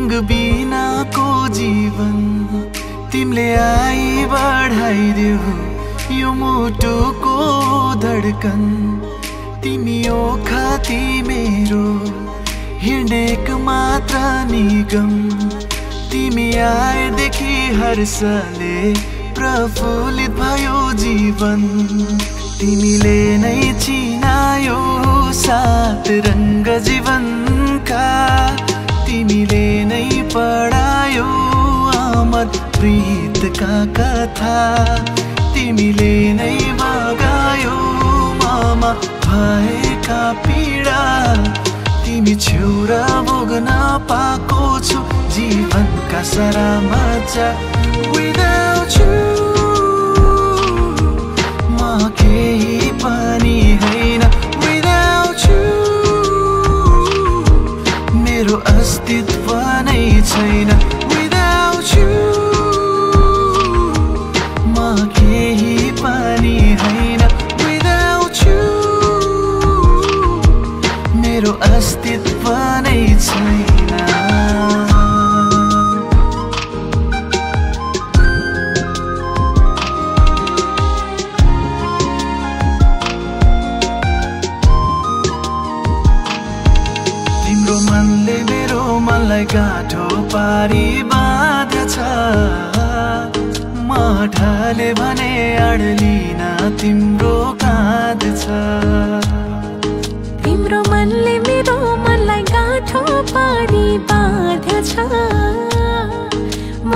रंग बिनाको जीवन तिमीले आई बढाइदेऊ यो मुटुको धडकन तिमी ओखा मेरो हिँडेक मात्र निगम तिमी आएदेखि हर्षले प्रफुल्लित भयो जीवन तिमीले नै चिनायो सात रंग जीवनका तिमीले नै पढायो अमर प्रीतका कथा तिमीले नै बगायो ममा भएका पीडा तिमी छेउरा भोग्न पाएको छु जीवनका सारा मजा Without you म केही पनि हैन Without you मेरो अस्तित्व नै छैन Without you म केही पनि हैन Without you मेरो अस्तित्व नै छैन तिम्रो मनले मेरो मनलाई गाँठो पारी बाँध्छ म ढले भने अड्लिन तिम्रो काँध छ तिम्रो मनले मेरो मनलाई गाँठो पारी बाँध्छ म